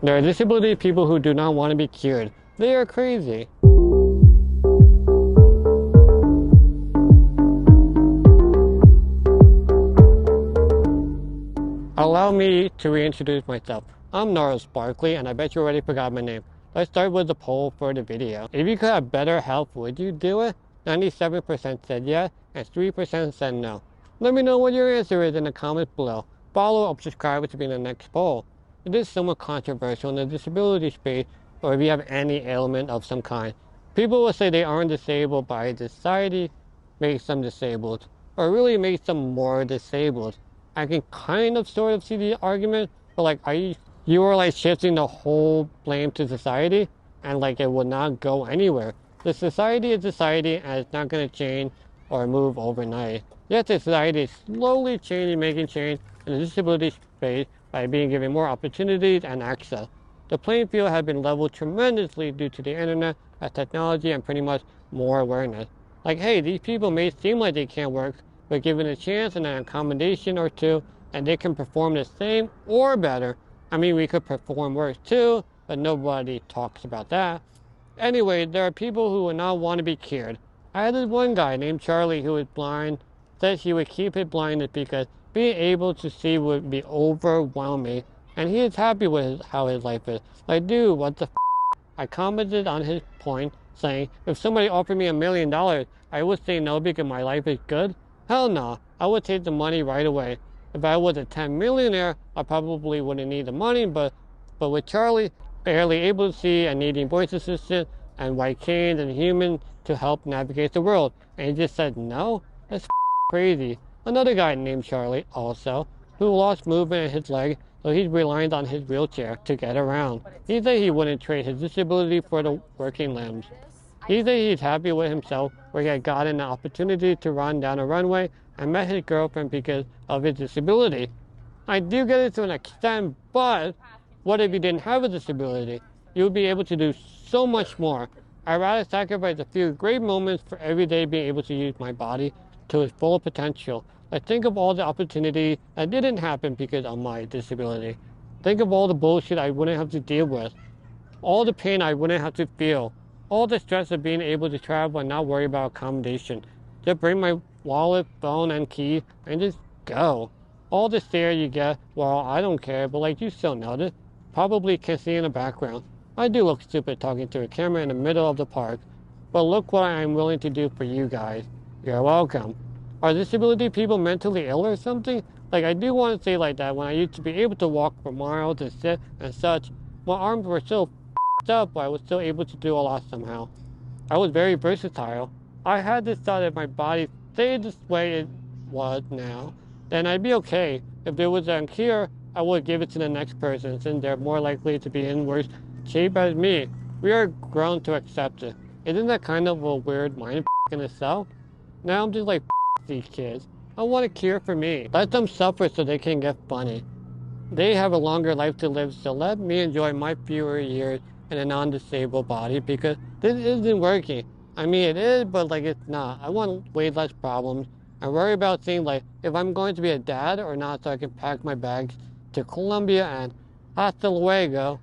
There are disability people who do not want to be cured. They are crazy. Allow me to reintroduce myself. I'm Gnarls Barkley, and I bet you already forgot my name. Let's start with the poll for the video. If you could have better health, would you do it? 97% said yes, and 3% said no. Let me know what your answer is in the comments below. Follow or subscribe to be in the next poll. It is somewhat controversial in the disability space, or if you have any ailment of some kind. People will say they aren't disabled by society makes them disabled, or really makes them more disabled. I can kind of sort of see the argument, but like, you are like shifting the whole blame to society, and like it would not go anywhere. The society is society, and it's not going to change or move overnight. Yet the society is slowly changing, making change in the disability space by being given more opportunities and access. The playing field has been leveled tremendously due to the internet and technology and pretty much more awareness. Like, hey, these people may seem like they can't work, but given a chance and an accommodation or two, and they can perform the same or better. I mean, we could perform worse too, but nobody talks about that. Anyway, there are people who would not want to be cured. I had this one guy named Charlie who was blind, said he would keep his blindness because being able to see would be overwhelming, and he is happy with how his life is. Like, dude, what the f? I commented on his point, saying, if somebody offered me $1 million, I would say no because my life is good. Hell no, I would take the money right away. If I was a 10 millionaire, I probably wouldn't need the money, but with Charlie, barely able to see and needing voice assistance and white canes and human to help navigate the world, and he just said no? That's crazy. Another guy named Charlie, also, who lost movement in his leg, so he's reliant on his wheelchair to get around. He said he wouldn't trade his disability for the working limbs. He said he's happy with himself where he had gotten an opportunity to run down a runway and met his girlfriend because of his disability. I do get it to an extent, but what if you didn't have a disability? You would be able to do so much more. I'd rather sacrifice a few great moments for every day being able to use my body to its full potential. Like, think of all the opportunity that didn't happen because of my disability. Think of all the bullshit I wouldn't have to deal with. All the pain I wouldn't have to feel. All the stress of being able to travel and not worry about accommodation. Just bring my wallet, phone, and key and just go. All the stare you get, well, I don't care, but like, you still notice. Probably can see in the background. I do look stupid talking to a camera in the middle of the park, but look what I am willing to do for you guys. You're welcome. Are disability people mentally ill or something? Like, I do want to say like that when I used to be able to walk for miles and sit and such, my arms were still up, but I was still able to do a lot somehow. I was very versatile. I had this thought if my body stayed this way it was now, then I'd be okay. If there was a cure, I would give it to the next person since they're more likely to be in worse shape as me. We are grown to accept it. Isn't that kind of a weird mind in itself? Now I'm just like, these kids. I want a cure for me. Let them suffer so they can get funny. They have a longer life to live, so let me enjoy my fewer years in a non-disabled body because this isn't working. I mean, it is, but like, it's not. I want way less problems. I worry about seeing like if I'm going to be a dad or not, so I can pack my bags to Colombia and hasta luego.